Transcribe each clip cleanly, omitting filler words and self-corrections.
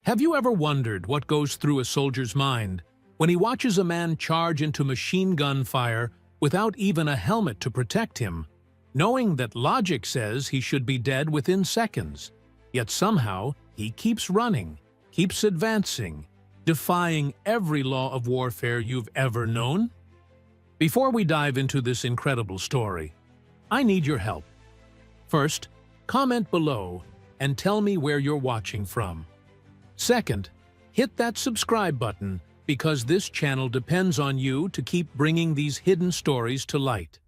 Have you ever wondered what goes through a soldier's mind when he watches a man charge into machine gun fire without even a helmet to protect him, knowing that logic says he should be dead within seconds, yet somehow he keeps running, keeps advancing, defying every law of warfare you've ever known? Before we dive into this incredible story, I need your help. First, comment below and tell me where you're watching from. Second, hit that subscribe button because this channel depends on you to keep bringing these hidden stories to light.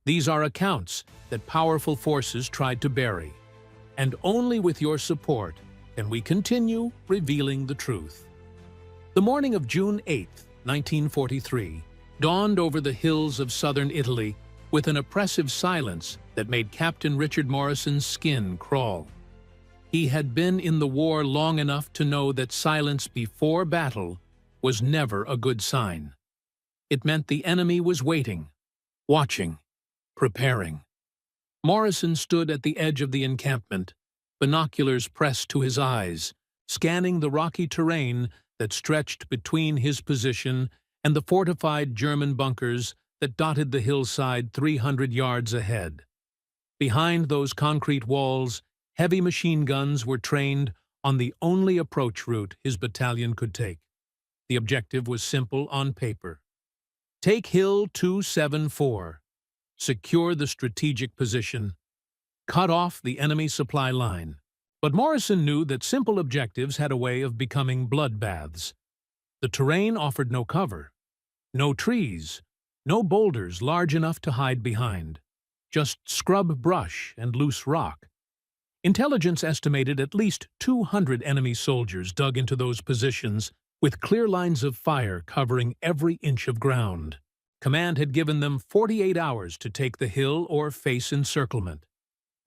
These are accounts that powerful forces tried to bury, and only with your support can we continue revealing the truth. The morning of June 8, 1943, dawned over the hills of southern Italy with an oppressive silence that made Captain Richard Morrison's skin crawl. He had been in the war long enough to know that silence before battle was never a good sign. It meant the enemy was waiting, watching, preparing. Morrison stood at the edge of the encampment, binoculars pressed to his eyes, scanning the rocky terrain that stretched between his position and the fortified German bunkers that dotted the hillside 300 yards ahead. Behind those concrete walls, heavy machine guns were trained on the only approach route his battalion could take. The objective was simple on paper. Take Hill 274. Secure the strategic position. Cut off the enemy supply line. But Morrison knew that simple objectives had a way of becoming bloodbaths. The terrain offered no cover, no trees, no boulders large enough to hide behind, just scrub brush and loose rock. Intelligence estimated at least 200 enemy soldiers dug into those positions with clear lines of fire covering every inch of ground. Command had given them 48 hours to take the hill or face encirclement.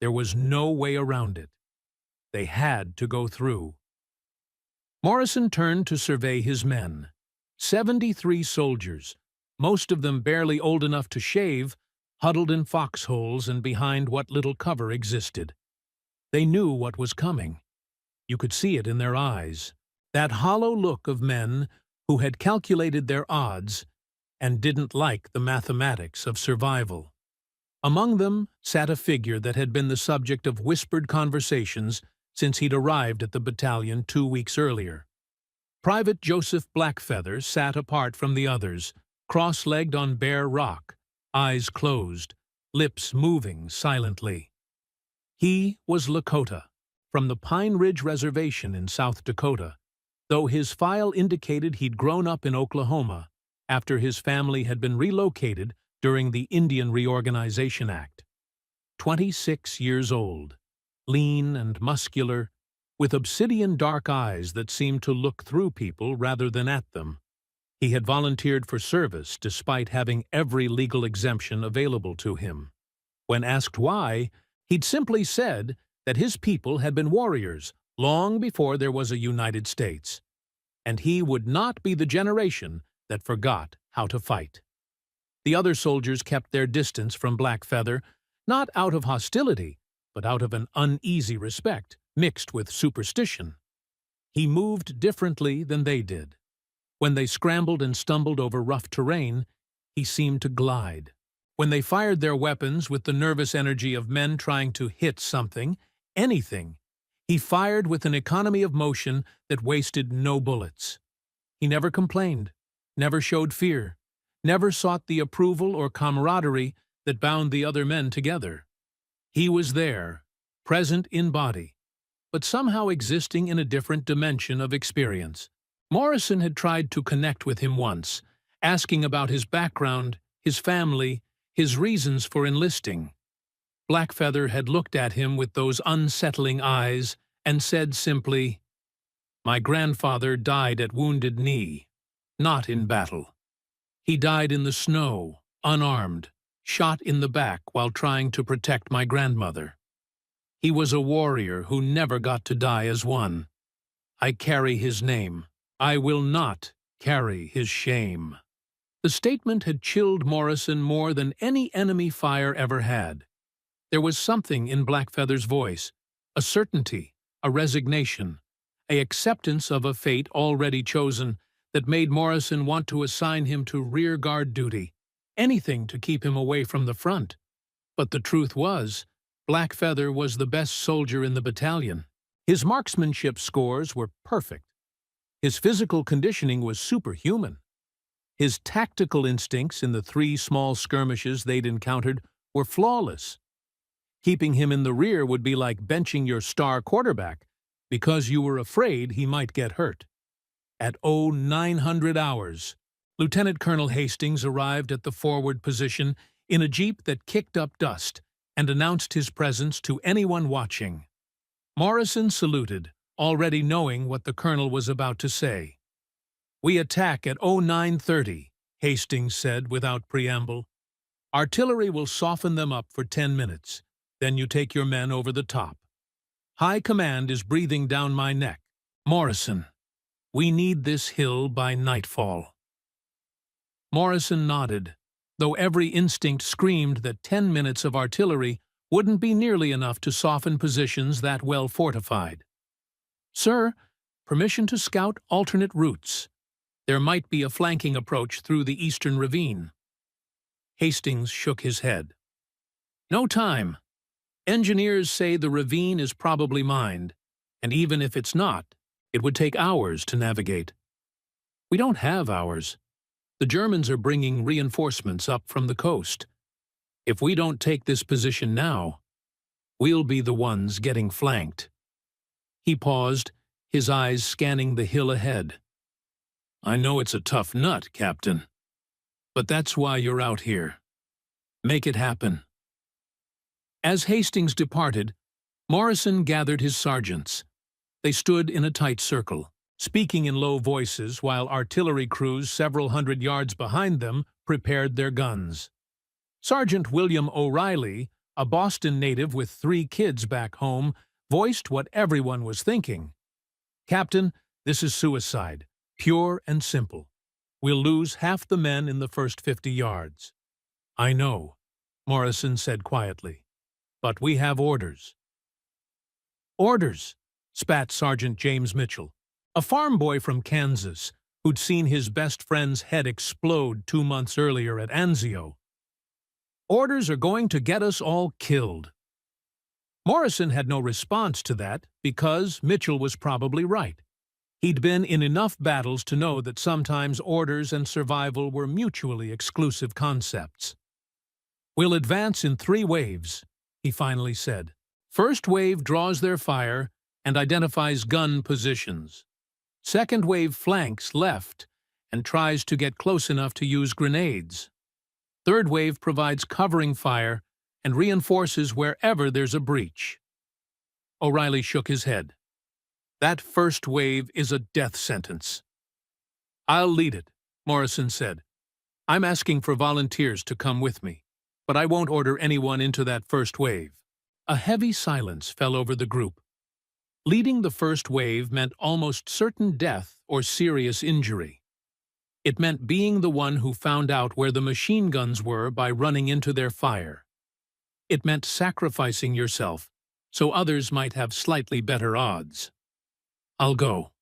There was no way around it. They had to go through. Morrison turned to survey his men. 73 soldiers, most of them barely old enough to shave, huddled in foxholes and behind what little cover existed. They knew what was coming. You could see it in their eyes, that hollow look of men who had calculated their odds and didn't like the mathematics of survival. Among them sat a figure that had been the subject of whispered conversations since he'd arrived at the battalion 2 weeks earlier. Private Joseph Blackfeather sat apart from the others, cross-legged on bare rock, eyes closed, lips moving silently. He was Lakota, from the Pine Ridge Reservation in South Dakota, though his file indicated he'd grown up in Oklahoma after his family had been relocated during the Indian Reorganization Act. 26 years old, lean and muscular, with obsidian dark eyes that seemed to look through people rather than at them. He had volunteered for service despite having every legal exemption available to him. When asked why, he'd simply said that his people had been warriors long before there was a United States, and he would not be the generation that forgot how to fight. The other soldiers kept their distance from Blackfeather, not out of hostility, but out of an uneasy respect mixed with superstition. He moved differently than they did. When they scrambled and stumbled over rough terrain, he seemed to glide. When they fired their weapons with the nervous energy of men trying to hit something, anything, he fired with an economy of motion that wasted no bullets. He never complained, never showed fear, never sought the approval or camaraderie that bound the other men together. He was there, present in body, but somehow existing in a different dimension of experience. Morrison had tried to connect with him once, asking about his background, his family, his reasons for enlisting. Blackfeather had looked at him with those unsettling eyes and said simply, "My grandfather died at Wounded Knee, not in battle. He died in the snow, unarmed, shot in the back while trying to protect my grandmother. He was a warrior who never got to die as one. I carry his name. I will not carry his shame." The statement had chilled Morrison more than any enemy fire ever had. There was something in Blackfeather's voice, a certainty, a resignation, an acceptance of a fate already chosen that made Morrison want to assign him to rearguard duty, anything to keep him away from the front. But the truth was, Blackfeather was the best soldier in the battalion. His marksmanship scores were perfect. His physical conditioning was superhuman. His tactical instincts in the 3 small skirmishes they'd encountered were flawless. Keeping him in the rear would be like benching your star quarterback because you were afraid he might get hurt. At 0900 hours, Lieutenant Colonel Hastings arrived at the forward position in a jeep that kicked up dust and announced his presence to anyone watching. Morrison saluted, already knowing what the colonel was about to say. "We attack at 0930, Hastings said without preamble. "Artillery will soften them up for 10 minutes. Then you take your men over the top. High command is breathing down my neck. Morrison, we need this hill by nightfall." Morrison nodded, though every instinct screamed that 10 minutes of artillery wouldn't be nearly enough to soften positions that well fortified. "Sir, permission to scout alternate routes. There might be a flanking approach through the eastern ravine." Hastings shook his head. "No time. Engineers say the ravine is probably mined, and even if it's not, it would take hours to navigate." "We don't have hours. The Germans are bringing reinforcements up from the coast. If we don't take this position now, we'll be the ones getting flanked." He paused, his eyes scanning the hill ahead. "I know it's a tough nut, Captain, but that's why you're out here. Make it happen." As Hastings departed, Morrison gathered his sergeants. They stood in a tight circle, speaking in low voices while artillery crews several hundred yards behind them prepared their guns. Sergeant William O'Reilly, a Boston native with 3 kids back home, voiced what everyone was thinking. "Captain, this is suicide, pure and simple. We'll lose half the men in the first 50 yards. "I know," Morrison said quietly, "but we have orders." "Orders," spat Sergeant James Mitchell, a farm boy from Kansas who'd seen his best friend's head explode 2 months earlier at Anzio. "Orders are going to get us all killed." Morrison had no response to that because Mitchell was probably right. He'd been in enough battles to know that sometimes orders and survival were mutually exclusive concepts. "We'll advance in 3 waves, he finally said. "First wave draws their fire and identifies gun positions. Second wave flanks left and tries to get close enough to use grenades. Third wave provides covering fire and reinforces wherever there's a breach." O'Reilly shook his head. "That first wave is a death sentence." "I'll lead it," Morrison said. "I'm asking for volunteers to come with me, but I won't order anyone into that first wave." A heavy silence fell over the group. Leading the first wave meant almost certain death or serious injury. It meant being the one who found out where the machine guns were by running into their fire. It meant sacrificing yourself so others might have slightly better odds. "I'll go."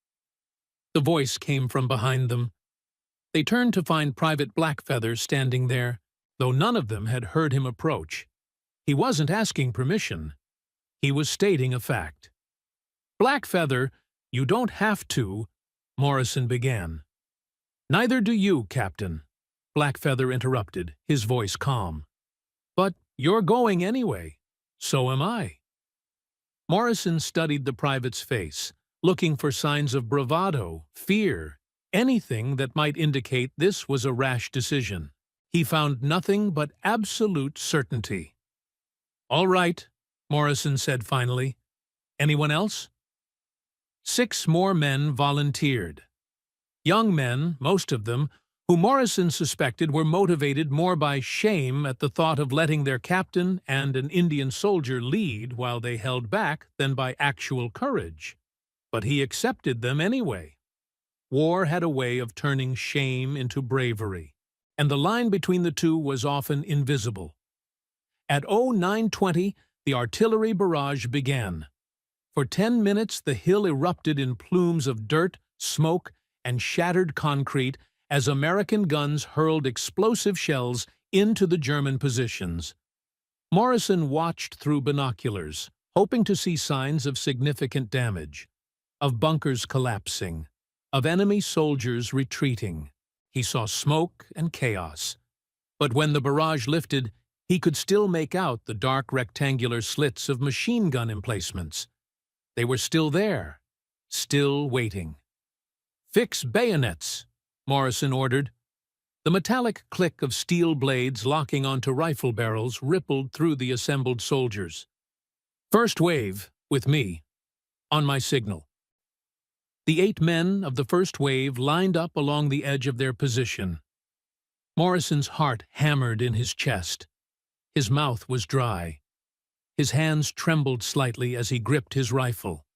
The voice came from behind them. They turned to find Private Blackfeather standing there, though none of them had heard him approach. He wasn't asking permission. He was stating a fact. "Blackfeather, you don't have to," Morrison began. "Neither do you, Captain," Blackfeather interrupted, his voice calm. "But you're going anyway. So am I." Morrison studied the private's face, looking for signs of bravado, fear, anything that might indicate this was a rash decision. He found nothing but absolute certainty. "All right," Morrison said finally. "Anyone else?" 6 more men volunteered. Young men, most of them, who Morrison suspected were motivated more by shame at the thought of letting their captain and an Indian soldier lead while they held back than by actual courage. But he accepted them anyway. War had a way of turning shame into bravery, and the line between the two was often invisible. At 0920, the artillery barrage began. For 10 minutes, the hill erupted in plumes of dirt, smoke, and shattered concrete as American guns hurled explosive shells into the German positions. Morrison watched through binoculars, hoping to see signs of significant damage, of bunkers collapsing, of enemy soldiers retreating. He saw smoke and chaos. But when the barrage lifted, he could still make out the dark rectangular slits of machine gun emplacements. They were still there, still waiting. "Fix bayonets," Morrison ordered. The metallic click of steel blades locking onto rifle barrels rippled through the assembled soldiers. "First wave, with me. On my signal." The 8 men of the first wave lined up along the edge of their position. Morrison's heart hammered in his chest. His mouth was dry. His hands trembled slightly as he gripped his rifle.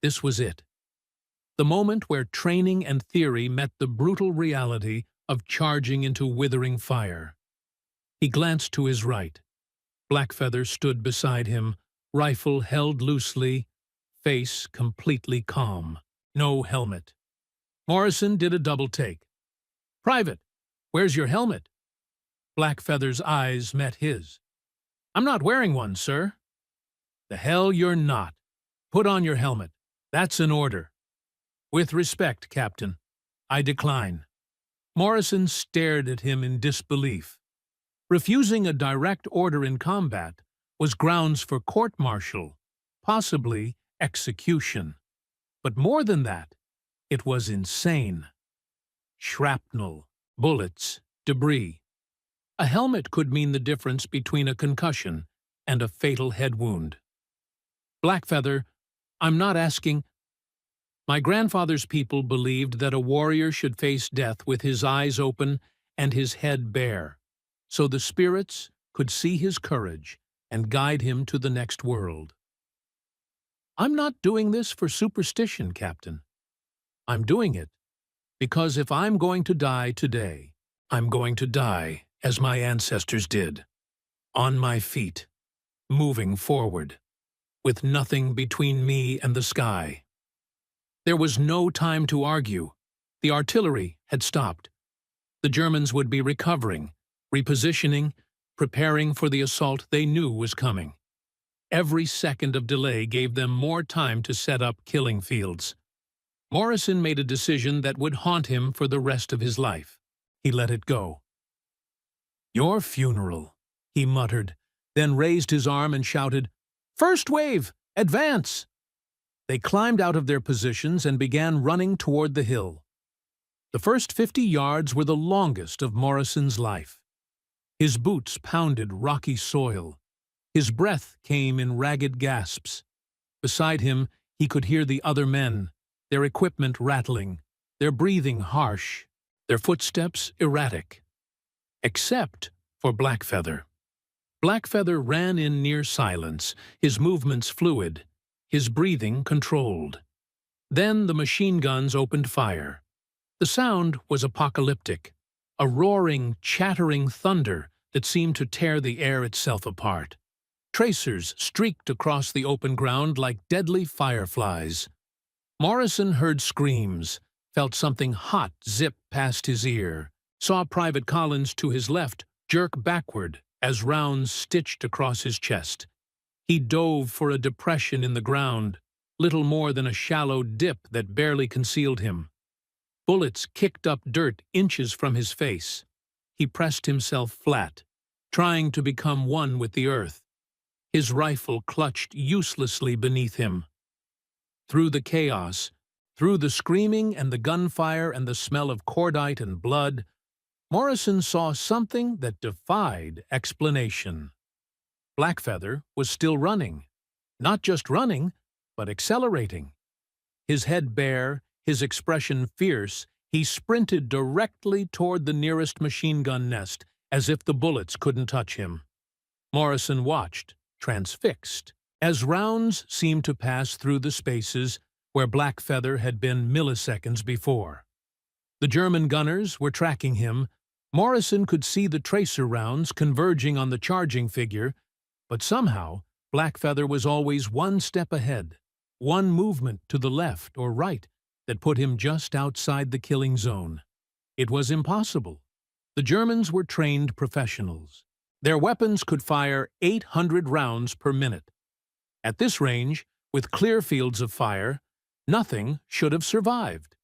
This was it. The moment where training and theory met the brutal reality of charging into withering fire. He glanced to his right. Blackfeather stood beside him, rifle held loosely, face completely calm. No helmet. Morrison did a double take. "Private, where's your helmet?" Blackfeather's eyes met his. "I'm not wearing one, sir." "The hell you're not. Put on your helmet. That's an order." "With respect, Captain, I decline." Morrison stared at him in disbelief. Refusing a direct order in combat was grounds for court-martial, possibly execution. But more than that, it was insane. Shrapnel, bullets, debris. A helmet could mean the difference between a concussion and a fatal head wound. "Blackfeather, I'm not asking—" "My grandfather's people believed that a warrior should face death with his eyes open and his head bare, so the spirits could see his courage and guide him to the next world. I'm not doing this for superstition, Captain. I'm doing it because if I'm going to die today, I'm going to die as my ancestors did, on my feet, moving forward, with nothing between me and the sky." There was no time to argue. The artillery had stopped. The Germans would be recovering, repositioning, preparing for the assault they knew was coming. Every second of delay gave them more time to set up killing fields. Morrison made a decision that would haunt him for the rest of his life. He let it go. "Your funeral," he muttered, then raised his arm and shouted, "First wave! Advance!" They climbed out of their positions and began running toward the hill. The first 50 yards were the longest of Morrison's life. His boots pounded rocky soil. His breath came in ragged gasps. Beside him, he could hear the other men, their equipment rattling, their breathing harsh, their footsteps erratic. Except for Blackfeather. Blackfeather ran in near silence, his movements fluid, his breathing controlled. Then the machine guns opened fire. The sound was apocalyptic, a roaring, chattering thunder that seemed to tear the air itself apart. Tracers streaked across the open ground like deadly fireflies. Morrison heard screams, felt something hot zip past his ear, saw Private Collins to his left jerk backward as rounds stitched across his chest. He dove for a depression in the ground, little more than a shallow dip that barely concealed him. Bullets kicked up dirt inches from his face. He pressed himself flat, trying to become one with the earth. His rifle clutched uselessly beneath him. Through the chaos, through the screaming and the gunfire and the smell of cordite and blood, Morrison saw something that defied explanation. Blackfeather was still running. Not just running, but accelerating. His head bare, his expression fierce, he sprinted directly toward the nearest machine gun nest, as if the bullets couldn't touch him. Morrison watched, transfixed, as rounds seemed to pass through the spaces where Blackfeather had been milliseconds before. The German gunners were tracking him. Morrison could see the tracer rounds converging on the charging figure, but somehow Blackfeather was always one step ahead, one movement to the left or right that put him just outside the killing zone. It was impossible. The Germans were trained professionals. Their weapons could fire 800 rounds per minute. At this range, with clear fields of fire, nothing should have survived.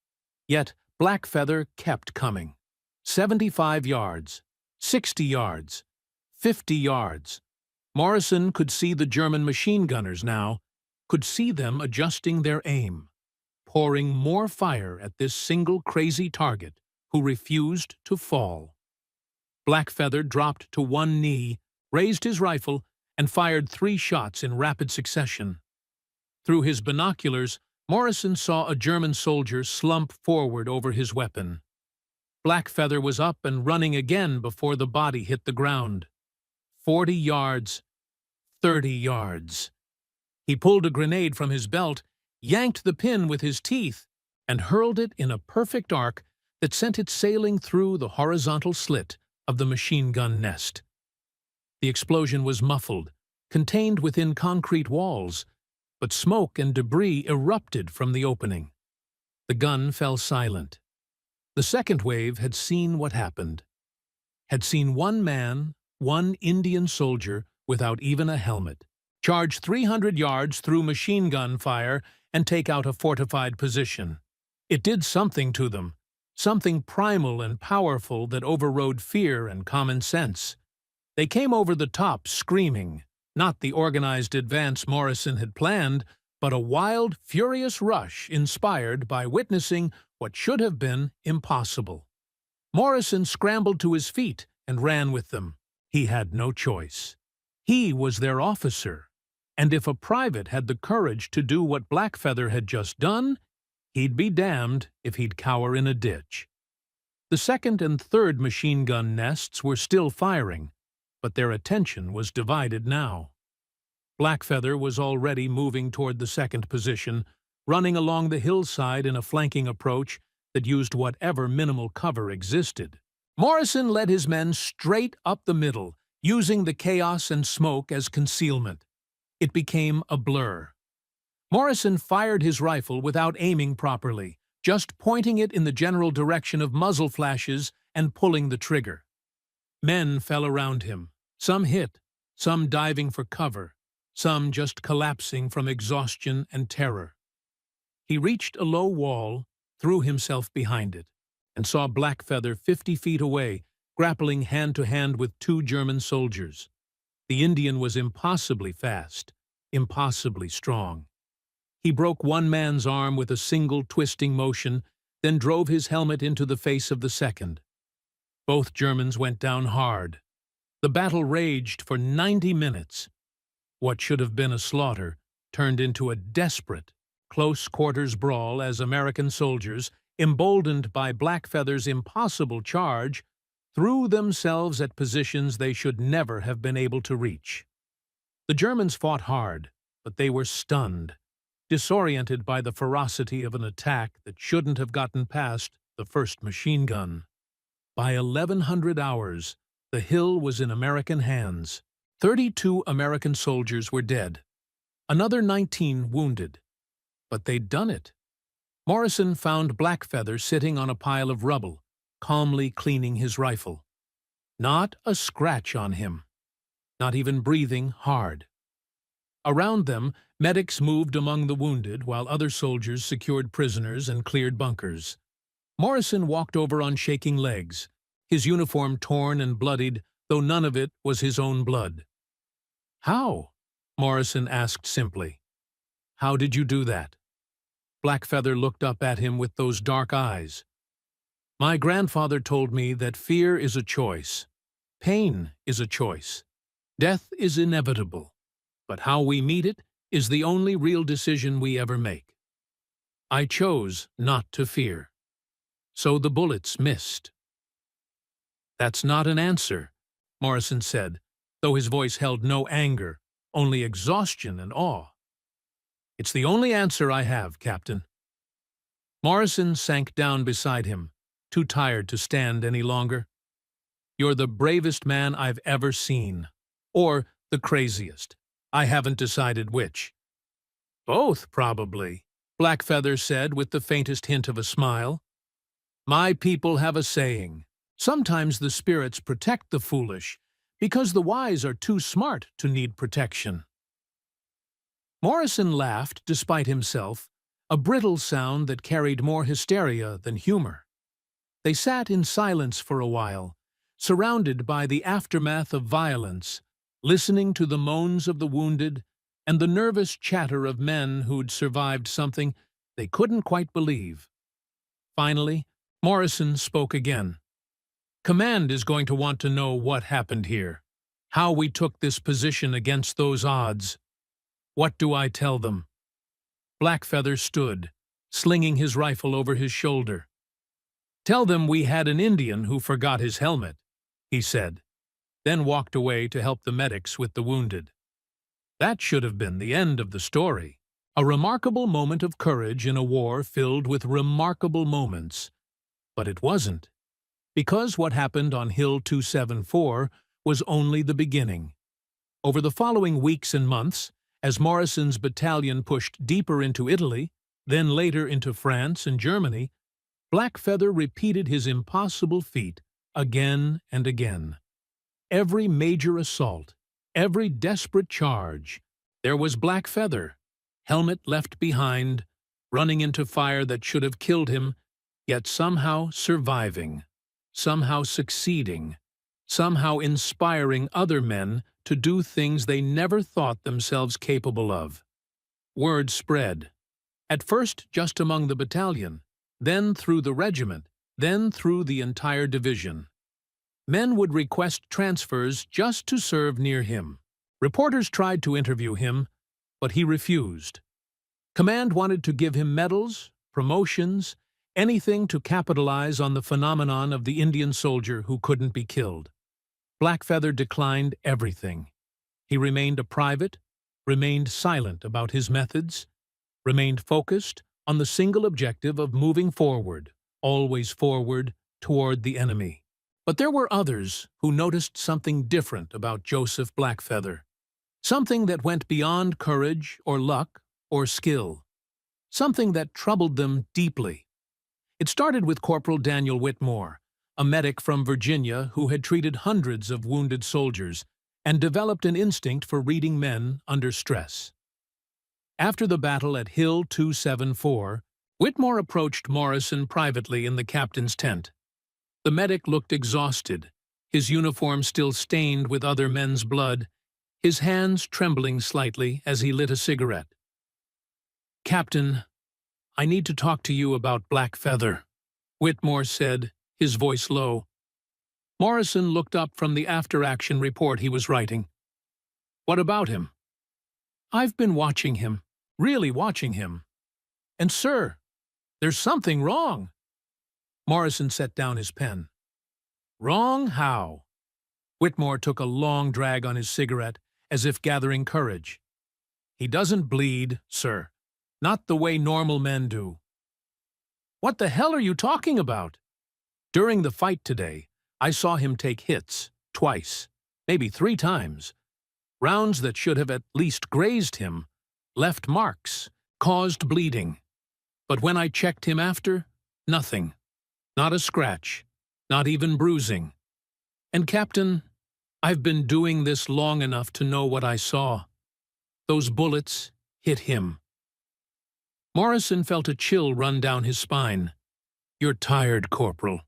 Yet Blackfeather kept coming. 75 yards, 60 yards, 50 yards. Morrison could see the German machine gunners now, could see them adjusting their aim, pouring more fire at this single crazy target who refused to fall. Blackfeather dropped to one knee, raised his rifle, and fired 3 shots in rapid succession. Through his binoculars, Morrison saw a German soldier slump forward over his weapon. Blackfeather was up and running again before the body hit the ground. 40 yards, 30 yards. He pulled a grenade from his belt, yanked the pin with his teeth, and hurled it in a perfect arc that sent it sailing through the horizontal slit of the machine gun nest. The explosion was muffled, contained within concrete walls, but smoke and debris erupted from the opening. The gun fell silent. The second wave had seen what happened. Had seen one man, one Indian soldier, without even a helmet, charge 300 yards through machine gun fire and take out a fortified position. It did something to them, something primal and powerful that overrode fear and common sense. They came over the top screaming, not the organized advance Morrison had planned, but a wild, furious rush inspired by witnessing what should have been impossible. Morrison scrambled to his feet and ran with them. He had no choice. He was their officer, and if a private had the courage to do what Blackfeather had just done, he'd be damned if he'd cower in a ditch. The second and third machine gun nests were still firing, but their attention was divided now. Blackfeather was already moving toward the second position, running along the hillside in a flanking approach that used whatever minimal cover existed. Morrison led his men straight up the middle, using the chaos and smoke as concealment. It became a blur. Morrison fired his rifle without aiming properly, just pointing it in the general direction of muzzle flashes and pulling the trigger. Men fell around him, some hit, some diving for cover, some just collapsing from exhaustion and terror. He reached a low wall, threw himself behind it, and saw Blackfeather 50 feet away, grappling hand-to-hand with 2 German soldiers. The Indian was impossibly fast, impossibly strong. He broke one man's arm with a single twisting motion, then drove his helmet into the face of the second. Both Germans went down hard. The battle raged for 90 minutes. What should have been a slaughter turned into a desperate, close-quarters brawl as American soldiers, emboldened by Blackfeather's impossible charge, threw themselves at positions they should never have been able to reach. The Germans fought hard, but they were stunned, disoriented by the ferocity of an attack that shouldn't have gotten past the first machine gun. By 1100 hours, the hill was in American hands. 32 American soldiers were dead, another 19 wounded. But they'd done it. Morrison found Blackfeather sitting on a pile of rubble, calmly cleaning his rifle. Not a scratch on him, not even breathing hard. Around them, medics moved among the wounded while other soldiers secured prisoners and cleared bunkers. Morrison walked over on shaking legs, his uniform torn and bloodied, though none of it was his own blood. "How?" Morrison asked simply. "How did you do that?" Blackfeather looked up at him with those dark eyes. "My grandfather told me that fear is a choice. Pain is a choice. Death is inevitable. But how we meet it is the only real decision we ever make. I chose not to fear. So the bullets missed." "That's not an answer," Morrison said, though his voice held no anger, only exhaustion and awe. "It's the only answer I have, Captain." Morrison sank down beside him, too tired to stand any longer. "You're the bravest man I've ever seen. Or the craziest. I haven't decided which. Both, probably, Blackfeather said with the faintest hint of a smile. My people have a saying. Sometimes the spirits protect the foolish, because the wise are too smart to need protection. Morrison laughed despite himself, a brittle sound that carried more hysteria than humor. They sat in silence for a while, surrounded by the aftermath of violence, listening to the moans of the wounded and the nervous chatter of men who'd survived something they couldn't quite believe. Finally, Morrison spoke again. Command is going to want to know what happened here, how we took this position against those odds. What do I tell them? Blackfeather stood, slinging his rifle over his shoulder. Tell them we had an Indian who forgot his helmet, he said, then walked away to help the medics with the wounded. That should have been the end of the story. A remarkable moment of courage in a war filled with remarkable moments. But it wasn't, because what happened on Hill 274 was only the beginning. Over the following weeks and months, as Morrison's battalion pushed deeper into Italy, then later into France and Germany, Blackfeather repeated his impossible feat again and again. Every major assault, every desperate charge, there was Blackfeather, helmet left behind, running into fire that should have killed him, yet somehow surviving, somehow succeeding, somehow inspiring other men to do things they never thought themselves capable of. Word spread, at first just among the battalion, then through the regiment, then through the entire division. Men would request transfers just to serve near him. Reporters tried to interview him, but he refused. Command wanted to give him medals, promotions, anything to capitalize on the phenomenon of the Indian soldier who couldn't be killed. Blackfeather declined everything. He remained a private, remained silent about his methods, remained focused on the single objective of moving forward, always forward, toward the enemy. But there were others who noticed something different about Joseph Blackfeather, something that went beyond courage or luck or skill, something that troubled them deeply. It started with Corporal Daniel Whitmore, a medic from Virginia who had treated hundreds of wounded soldiers and developed an instinct for reading men under stress. After the battle at Hill 274, Whitmore approached Morrison privately in the captain's tent. The medic looked exhausted, his uniform still stained with other men's blood, his hands trembling slightly as he lit a cigarette. "Captain, I need to talk to you about Blackfeather," Whitmore said, his voice low. Morrison looked up from the after-action report he was writing. "What about him?" "I've been watching him, really watching him. And, sir, there's something wrong." Morrison set down his pen. "Wrong how?" Whitmore took a long drag on his cigarette, as if gathering courage. "He doesn't bleed, sir. Not the way normal men do." "What the hell are you talking about?" "During the fight today, I saw him take hits, twice, maybe 3 times. Rounds that should have at least grazed him, left marks, caused bleeding. But when I checked him after, nothing. Not a scratch, not even bruising. And Captain, I've been doing this long enough to know what I saw. Those bullets hit him." Morrison felt a chill run down his spine. "You're tired, Corporal.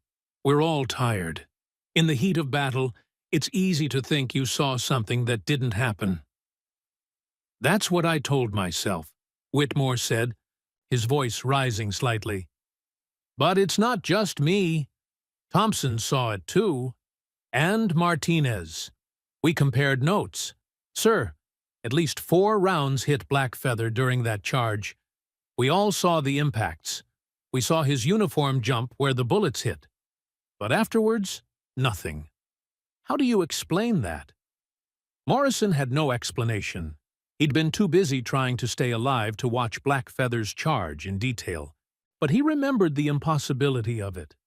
We're all tired. In the heat of battle, it's easy to think you saw something that didn't happen." "That's what I told myself," Whitmore said, his voice rising slightly. "But it's not just me. Thompson saw it too. And Martinez. We compared notes. Sir, at least 4 rounds hit Blackfeather during that charge. We all saw the impacts. We saw his uniform jump where the bullets hit. But afterwards, nothing. How do you explain that?" Morrison had no explanation. He'd been too busy trying to stay alive to watch Blackfeather's charge in detail. But he remembered the impossibility of it.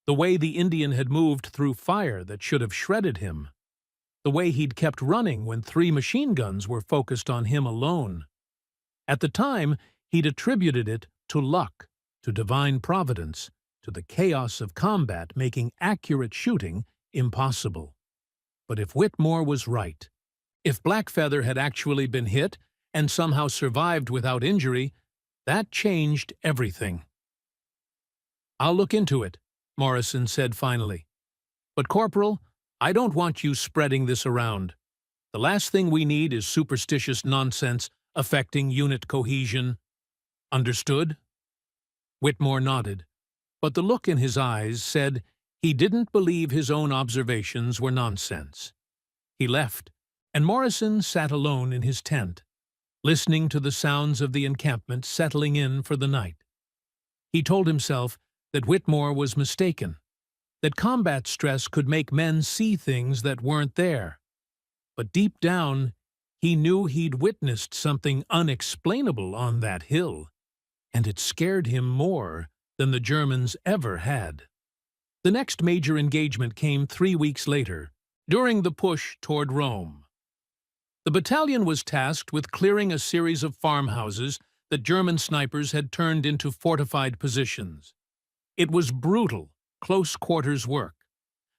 The way the Indian had moved through fire that should have shredded him. The way he'd kept running when 3 machine guns were focused on him alone. At the time, he'd attributed it to luck, to divine providence, to the chaos of combat making accurate shooting impossible. But if Whitmore was right, if Blackfeather had actually been hit and somehow survived without injury, that changed everything. "I'll look into it," Morrison said finally. "But, Corporal, I don't want you spreading this around. The last thing we need is superstitious nonsense affecting unit cohesion. Understood?" Whitmore nodded, but the look in his eyes said he didn't believe his own observations were nonsense. He left, and Morrison sat alone in his tent, listening to the sounds of the encampment settling in for the night. He told himself that Whitmore was mistaken, that combat stress could make men see things that weren't there. But deep down, he knew he'd witnessed something unexplainable on that hill, and it scared him more than the Germans ever had. The next major engagement came 3 weeks later, during the push toward Rome. The battalion was tasked with clearing a series of farmhouses that German snipers had turned into fortified positions. It was brutal, close-quarters work,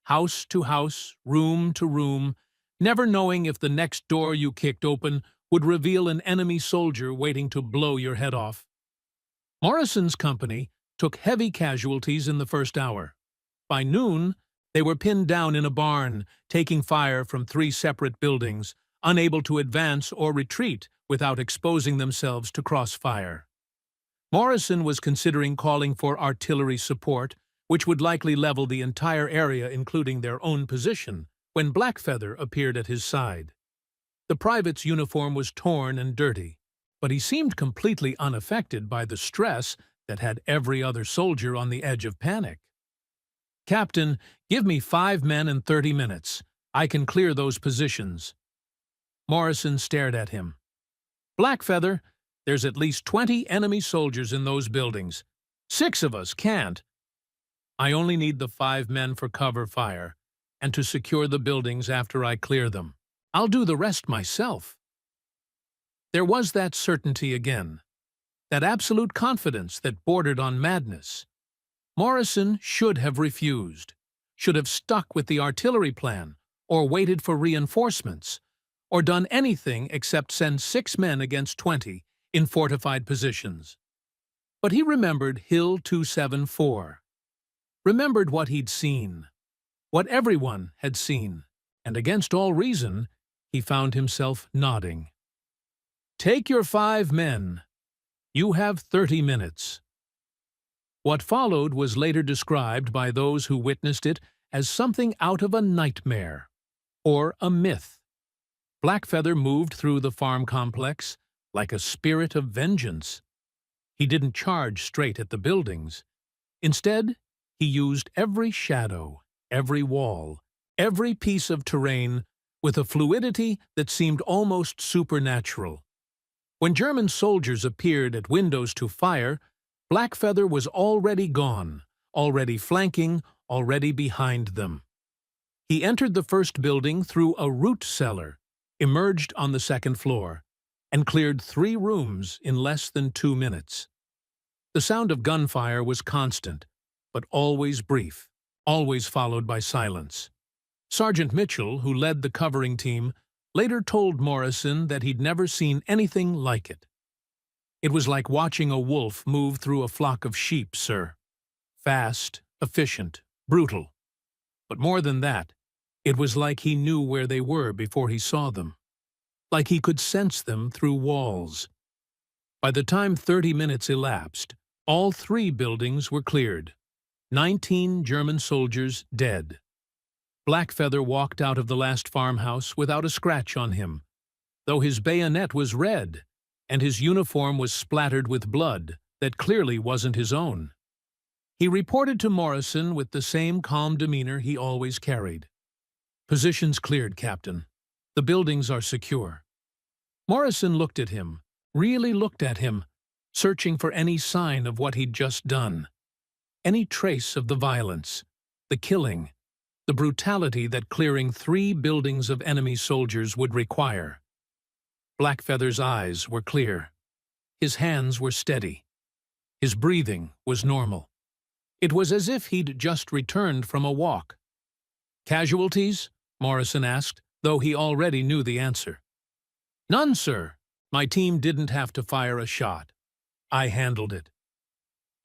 house to house, room to room, never knowing if the next door you kicked open would reveal an enemy soldier waiting to blow your head off. Morrison's company took heavy casualties in the first hour. By noon, they were pinned down in a barn, taking fire from 3 separate buildings, unable to advance or retreat without exposing themselves to crossfire. Morrison was considering calling for artillery support, which would likely level the entire area including their own position, when Blackfeather appeared at his side. The private's uniform was torn and dirty, but he seemed completely unaffected by the stress that had every other soldier on the edge of panic. "Captain, give me 5 men and 30 minutes. I can clear those positions." Morrison stared at him. "Blackfeather, there's at least 20 enemy soldiers in those buildings. 6 of us can't." "I only need the 5 men for cover fire, and to secure the buildings after I clear them. I'll do the rest myself." There was that certainty again, that absolute confidence that bordered on madness. Morrison should have refused, should have stuck with the artillery plan, or waited for reinforcements, or done anything except send 6 men against 20 in fortified positions. But he remembered Hill 274, remembered what he'd seen, what everyone had seen, and against all reason, he found himself nodding. "Take your 5 men. You have 30 minutes." What followed was later described by those who witnessed it as something out of a nightmare, or a myth. Blackfeather moved through the farm complex like a spirit of vengeance. He didn't charge straight at the buildings. Instead, he used every shadow, every wall, every piece of terrain with a fluidity that seemed almost supernatural. When German soldiers appeared at windows to fire, Blackfeather was already gone, already flanking, already behind them. He entered the first building through a root cellar, emerged on the second floor, and cleared 3 rooms in less than 2 minutes. The sound of gunfire was constant, but always brief, always followed by silence. Sergeant Mitchell, who led the covering team, later told Morrison that he'd never seen anything like it. "It was like watching a wolf move through a flock of sheep, sir. Fast, efficient, brutal. But more than that, it was like he knew where they were before he saw them. Like he could sense them through walls." By the time 30 minutes elapsed, all 3 buildings were cleared. 19 German soldiers dead. Blackfeather walked out of the last farmhouse without a scratch on him, though his bayonet was red, and his uniform was splattered with blood that clearly wasn't his own. He reported to Morrison with the same calm demeanor he always carried. "Positions cleared, Captain. The buildings are secure." Morrison looked at him, really looked at him, searching for any sign of what he'd just done. Any trace of the violence, the killing, the brutality that clearing 3 buildings of enemy soldiers would require. Blackfeather's eyes were clear. His hands were steady. His breathing was normal. It was as if he'd just returned from a walk. "Casualties?" Morrison asked, though he already knew the answer. "None, sir. My team didn't have to fire a shot. I handled it."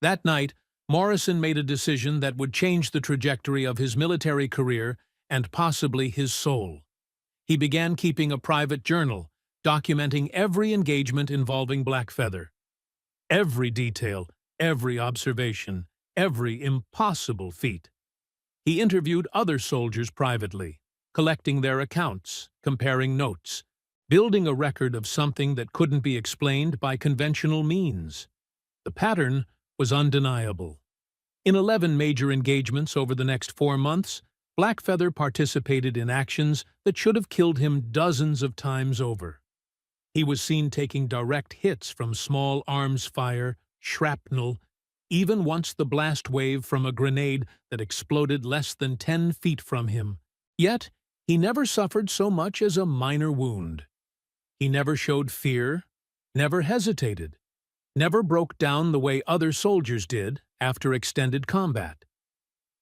That night, Morrison made a decision that would change the trajectory of his military career and possibly his soul. He began keeping a private journal, documenting every engagement involving Blackfeather. Every detail, every observation, every impossible feat. He interviewed other soldiers privately, collecting their accounts, comparing notes, building a record of something that couldn't be explained by conventional means. The pattern was undeniable. In 11 major engagements over the next 4 months, Blackfeather participated in actions that should have killed him dozens of times over. He was seen taking direct hits from small arms fire, shrapnel, even once the blast wave from a grenade that exploded less than 10 feet from him. Yet, he never suffered so much as a minor wound. He never showed fear, never hesitated, never broke down the way other soldiers did after extended combat.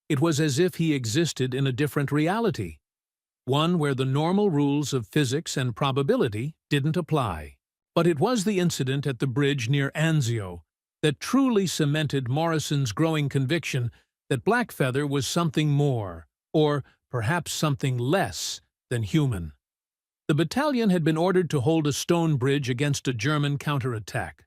It was as if he existed in a different reality, one where the normal rules of physics and probability didn't apply. But it was the incident at the bridge near Anzio that truly cemented Morrison's growing conviction that Blackfeather was something more, or perhaps something less, than human. The battalion had been ordered to hold a stone bridge against a German counterattack.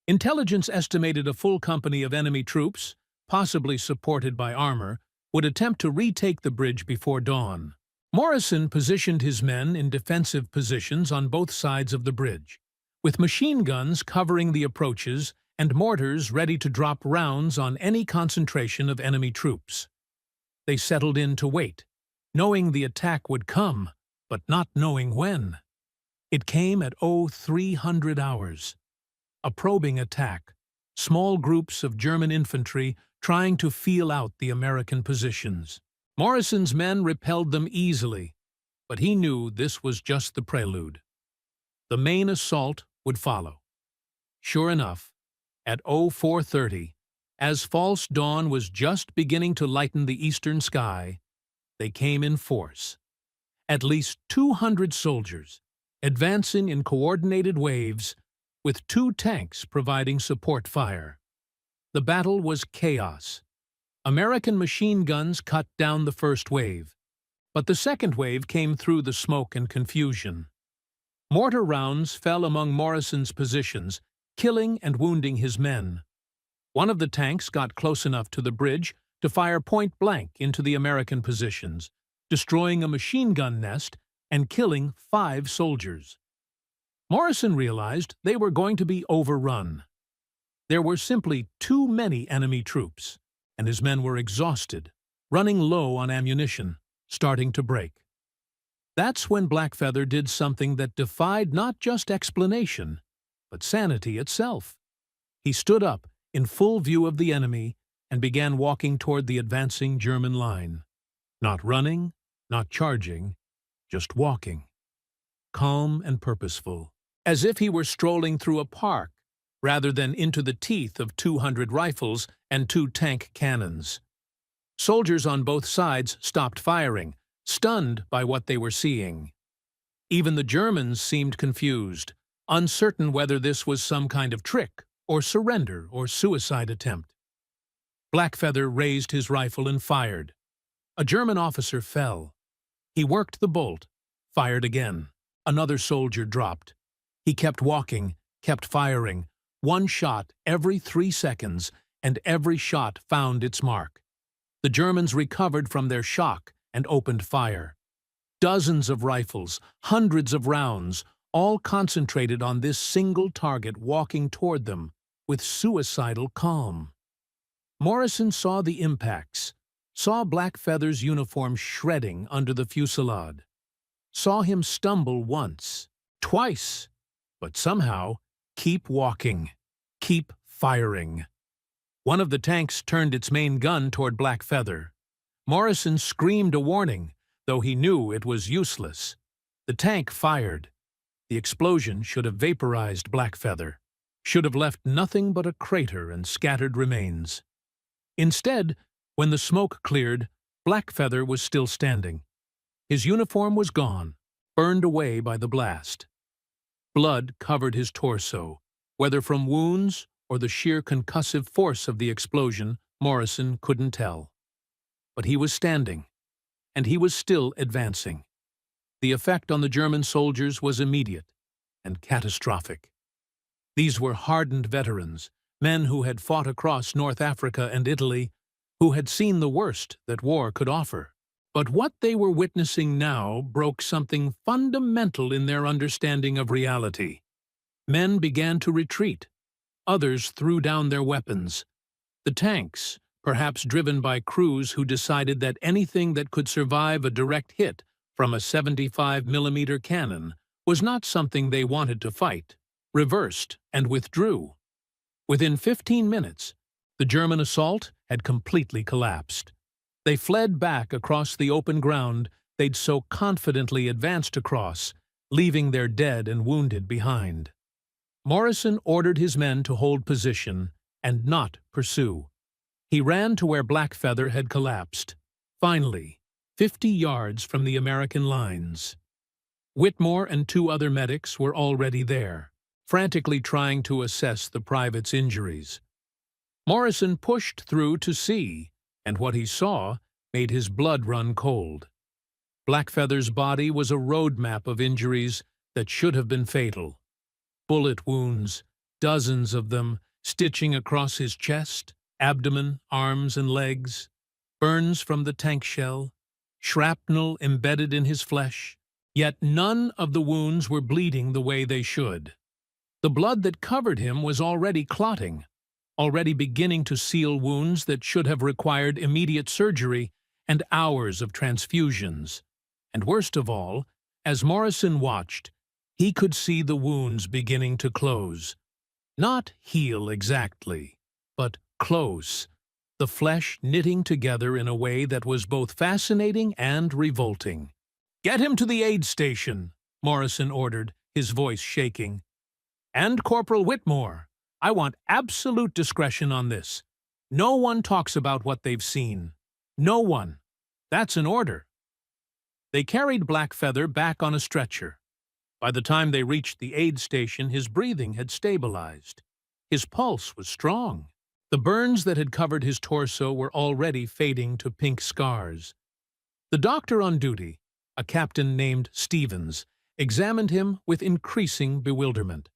Intelligence estimated a full company of enemy troops, possibly supported by armor, would attempt to retake the bridge before dawn. Morrison positioned his men in defensive positions on both sides of the bridge, with machine guns covering the approaches and mortars ready to drop rounds on any concentration of enemy troops. They settled in to wait, knowing the attack would come, but not knowing when. It came at 0300 hours. A probing attack, small groups of German infantry trying to feel out the American positions. Morrison's men repelled them easily, but he knew this was just the prelude. The main assault would follow. Sure enough, at 0430, as false dawn was just beginning to lighten the eastern sky, they came in force. At least 200 soldiers, advancing in coordinated waves, with 2 tanks providing support fire. The battle was chaos. American machine guns cut down the first wave, but the second wave came through the smoke and confusion. Mortar rounds fell among Morrison's positions, killing and wounding his men. One of the tanks got close enough to the bridge to fire point-blank into the American positions, destroying a machine gun nest and killing 5 soldiers. Morrison realized they were going to be overrun. There were simply too many enemy troops, and his men were exhausted, running low on ammunition, starting to break. That's when Blackfeather did something that defied not just explanation, but sanity itself. He stood up in full view of the enemy and began walking toward the advancing German line. Not running, not charging, just walking. Calm and purposeful, as if he were strolling through a park rather than into the teeth of 200 rifles and 2 tank cannons. Soldiers on both sides stopped firing, stunned by what they were seeing. Even the Germans seemed confused, uncertain whether this was some kind of trick or surrender or suicide attempt. Blackfeather raised his rifle and fired. A German officer fell. He worked the bolt, fired again. Another soldier dropped. He kept walking, kept firing, 1 shot every 3 seconds, and every shot found its mark. The Germans recovered from their shock and opened fire. Dozens of rifles, hundreds of rounds, all concentrated on this single target walking toward them with suicidal calm. Morrison saw the impacts, saw Blackfeather's uniform shredding under the fusillade, saw him stumble once, twice, but somehow keep walking, keep firing. One of the tanks turned its main gun toward Blackfeather. Morrison screamed a warning, though he knew it was useless. The tank fired. The explosion should have vaporized Blackfeather. should have left nothing but a crater and scattered remains. Instead, when the smoke cleared, Blackfeather was still standing. His uniform was gone, burned away by the blast. Blood covered his torso, whether from wounds or the sheer concussive force of the explosion, Morrison couldn't tell. But he was standing, and he was still advancing. The effect on the German soldiers was immediate and catastrophic. These were hardened veterans, men who had fought across North Africa and Italy, who had seen the worst that war could offer. But what they were witnessing now broke something fundamental in their understanding of reality. Men began to retreat. Others threw down their weapons. The tanks, perhaps driven by crews who decided that anything that could survive a direct hit from a 75mm cannon was not something they wanted to fight, reversed and withdrew. Within 15 minutes, the German assault had completely collapsed. They fled back across the open ground they'd so confidently advanced across, leaving their dead and wounded behind. Morrison ordered his men to hold position and not pursue. He ran to where Blackfeather had collapsed, finally, 50 yards from the American lines. Whitmore and 2 other medics were already there, frantically trying to assess the private's injuries. Morrison pushed through to see, and what he saw made his blood run cold. Blackfeather's body was a road map of injuries that should have been fatal. Bullet wounds, dozens of them, stitching across his chest, abdomen, arms, and legs, burns from the tank shell, shrapnel embedded in his flesh, yet none of the wounds were bleeding the way they should. The blood that covered him was already clotting, already beginning to seal wounds that should have required immediate surgery and hours of transfusions. And worst of all, as Morrison watched, he could see the wounds beginning to close. Not heal exactly, but close, the flesh knitting together in a way that was both fascinating and revolting. "Get him to the aid station," Morrison ordered, his voice shaking. "And Corporal Whitmore, I want absolute discretion on this. No one talks about what they've seen. No one. That's an order." They carried Blackfeather back on a stretcher. By the time they reached the aid station, his breathing had stabilized. His pulse was strong. The burns that had covered his torso were already fading to pink scars. The doctor on duty, a captain named Stevens, examined him with increasing bewilderment.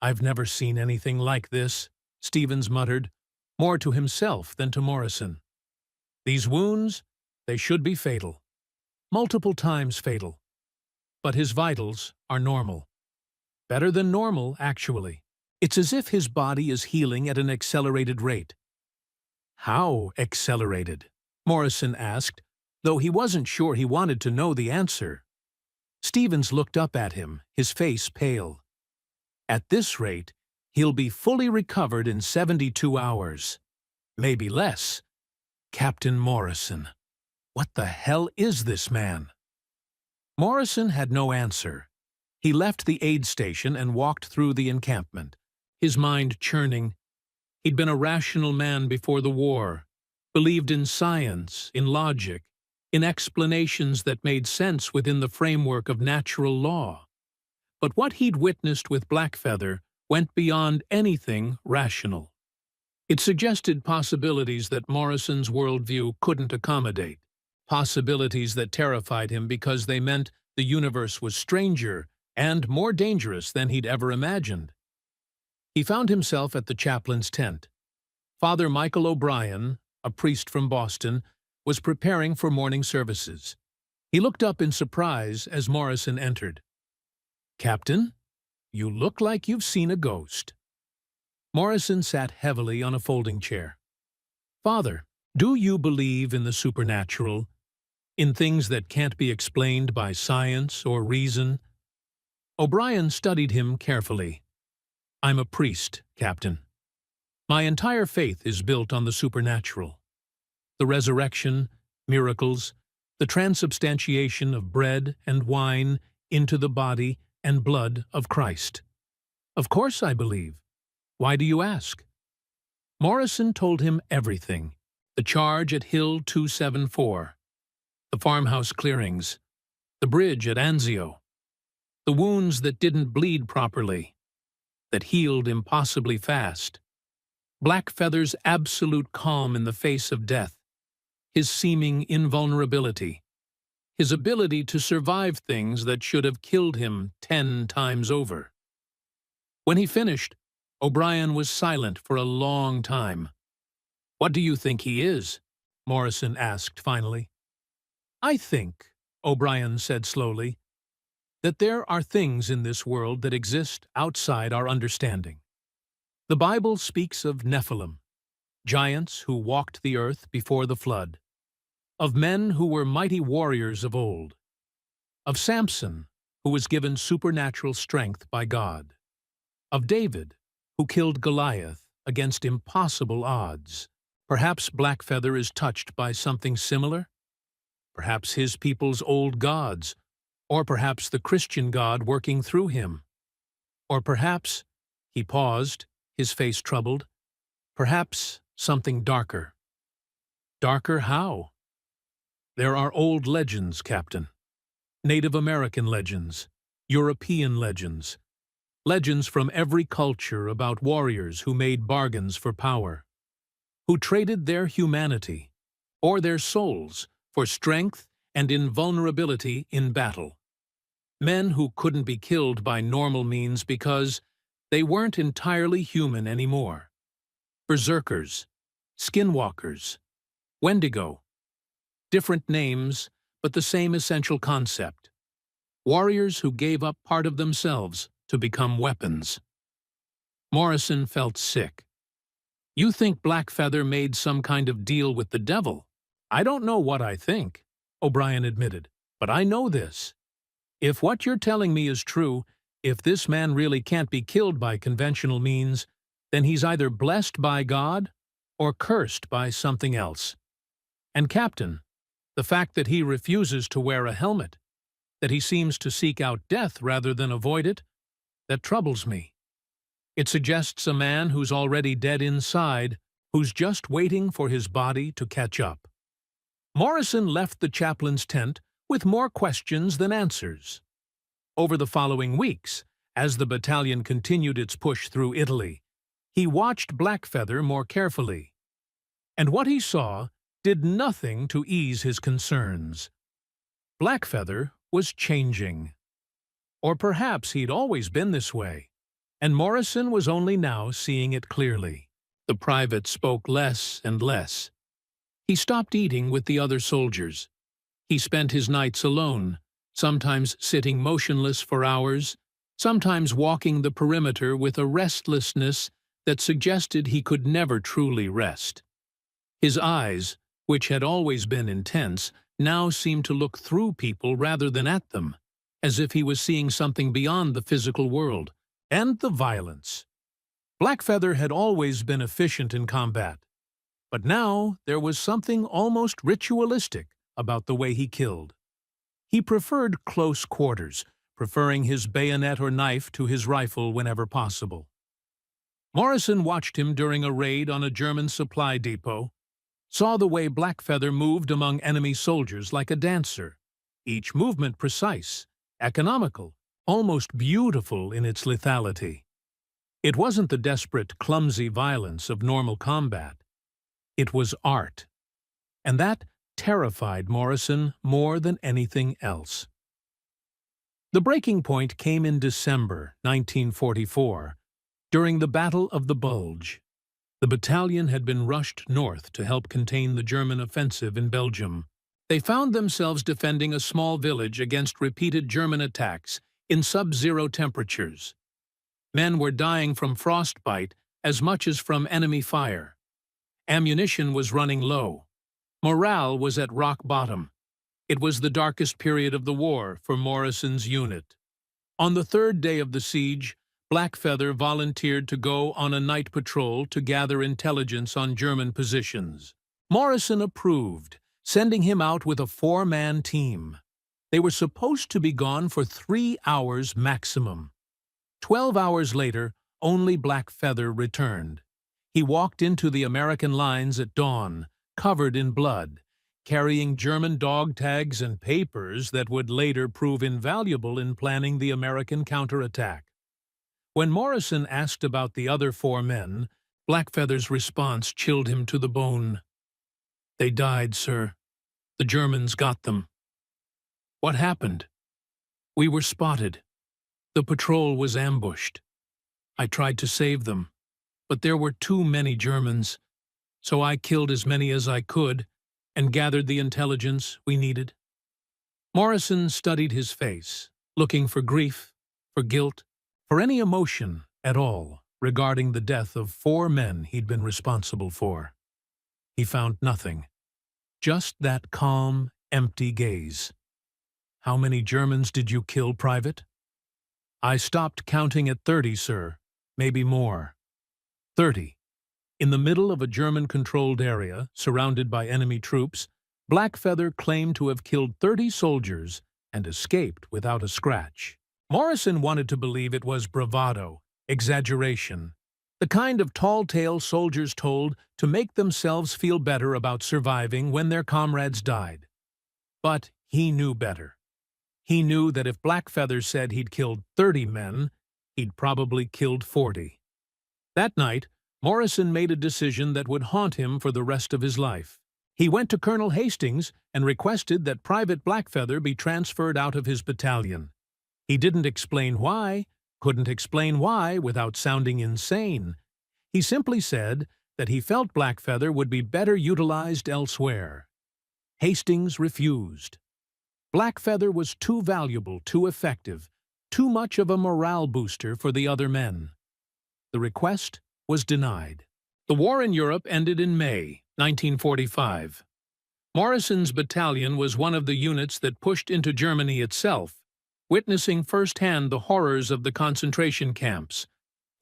"I've never seen anything like this," Stevens muttered, more to himself than to Morrison. "These wounds, they should be fatal. Multiple times fatal. But his vitals are normal. Better than normal, actually. It's as if his body is healing at an accelerated rate." "How accelerated?" Morrison asked, though he wasn't sure he wanted to know the answer. Stevens looked up at him, his face pale. "At this rate, he'll be fully recovered in 72 hours. Maybe less. Captain Morrison. What the hell is this man?" Morrison had no answer. He left the aid station and walked through the encampment, his mind churning. He'd been a rational man before the war, believed in science, in logic, in explanations that made sense within the framework of natural law. But what he'd witnessed with Blackfeather went beyond anything rational. It suggested possibilities that Morrison's worldview couldn't accommodate, possibilities that terrified him because they meant the universe was stranger and more dangerous than he'd ever imagined. He found himself at the chaplain's tent. Father Michael O'Brien, a priest from Boston, was preparing for morning services. He looked up in surprise as Morrison entered. "Captain, you look like you've seen a ghost." Morrison sat heavily on a folding chair. "Father, do you believe in the supernatural, in things that can't be explained by science or reason?" O'Brien studied him carefully. "I'm a priest, Captain. My entire faith is built on the supernatural. The resurrection, miracles, the transubstantiation of bread and wine into the body and blood of Christ. Of course I believe. Why do you ask? Morrison told him everything. The charge at Hill 274, the farmhouse clearings, the bridge at Anzio, the wounds that didn't bleed properly, that healed impossibly fast, Blackfeather's absolute calm in the face of death, his seeming invulnerability, his ability to survive things that should have killed him 10 times over. When he finished, O'Brien was silent for a long time. "What do you think he is?" Morrison asked finally. "I think," O'Brien said slowly, "that there are things in this world that exist outside our understanding. The Bible speaks of Nephilim, giants who walked the earth before the flood, of men who were mighty warriors of old, of Samson, who was given supernatural strength by God, of David, who killed Goliath against impossible odds. Perhaps Blackfeather is touched by something similar? Perhaps his people's old gods, or perhaps the Christian God working through him. Or perhaps," he paused, his face troubled, "perhaps something darker." "Darker how?" "There are old legends, Captain. Native American legends, European legends, legends from every culture about warriors who made bargains for power, who traded their humanity, or their souls, for strength and invulnerability in battle. Men who couldn't be killed by normal means because they weren't entirely human anymore. Berserkers, skinwalkers, Wendigo. Different names, but the same essential concept. Warriors who gave up part of themselves to become weapons." Morrison felt sick. "You think Blackfeather made some kind of deal with the devil?" "I don't know what I think," O'Brien admitted, "but I know this. If what you're telling me is true, if this man really can't be killed by conventional means, then he's either blessed by God or cursed by something else. And Captain, the fact that he refuses to wear a helmet, that he seems to seek out death rather than avoid it, that troubles me. It suggests a man who's already dead inside, who's just waiting for his body to catch up." Morrison left the chaplain's tent with more questions than answers. Over the following weeks, as the battalion continued its push through Italy, he watched Blackfeather more carefully. And what he saw did nothing to ease his concerns. Blackfeather was changing. Or perhaps he'd always been this way, and Morrison was only now seeing it clearly. The private spoke less and less. He stopped eating with the other soldiers. He spent his nights alone, sometimes sitting motionless for hours, sometimes walking the perimeter with a restlessness that suggested he could never truly rest. His eyes, which had always been intense, now seemed to look through people rather than at them, as if he was seeing something beyond the physical world, and the violence. Blackfeather had always been efficient in combat, but now there was something almost ritualistic about the way he killed. He preferred close quarters, preferring his bayonet or knife to his rifle whenever possible. Morrison watched him during a raid on a German supply depot, saw the way Blackfeather moved among enemy soldiers like a dancer, each movement precise, economical, almost beautiful in its lethality. It wasn't the desperate, clumsy violence of normal combat. It was art. And that terrified Morrison more than anything else. The breaking point came in December 1944, during the Battle of the Bulge. The battalion had been rushed north to help contain the German offensive in Belgium. They found themselves defending a small village against repeated German attacks in sub-zero temperatures. Men were dying from frostbite as much as from enemy fire. Ammunition was running low. Morale was at rock bottom. It was the darkest period of the war for Morrison's unit. On the third day of the siege, Blackfeather volunteered to go on a night patrol to gather intelligence on German positions. Morrison approved, sending him out with a 4-man team. They were supposed to be gone for 3 hours maximum. 12 hours later, only Blackfeather returned. He walked into the American lines at dawn, covered in blood, carrying German dog tags and papers that would later prove invaluable in planning the American counterattack. When Morrison asked about the other 4 men, Blackfeather's response chilled him to the bone. "They died, sir. The Germans got them." "What happened?" "We were spotted. The patrol was ambushed. I tried to save them, but there were too many Germans, so I killed as many as I could and gathered the intelligence we needed." Morrison studied his face, looking for grief, for guilt, for any emotion at all regarding the death of 4 men he'd been responsible for. He found nothing, just that calm, empty gaze. "How many Germans did you kill, Private?" "I stopped counting at 30, sir, maybe more." 30. In the middle of a German-controlled area, surrounded by enemy troops, Blackfeather claimed to have killed 30 soldiers and escaped without a scratch. Morrison wanted to believe it was bravado, exaggeration, the kind of tall tale soldiers told to make themselves feel better about surviving when their comrades died. But he knew better. He knew that if Blackfeather said he'd killed 30 men, he'd probably killed 40. That night, Morrison made a decision that would haunt him for the rest of his life. He went to Colonel Hastings and requested that Private Blackfeather be transferred out of his battalion. He didn't explain why, couldn't explain why without sounding insane. He simply said that he felt Blackfeather would be better utilized elsewhere. Hastings refused. Blackfeather was too valuable, too effective, too much of a morale booster for the other men. The request was denied. The war in Europe ended in May 1945. Morrison's battalion was one of the units that pushed into Germany itself, witnessing firsthand the horrors of the concentration camps,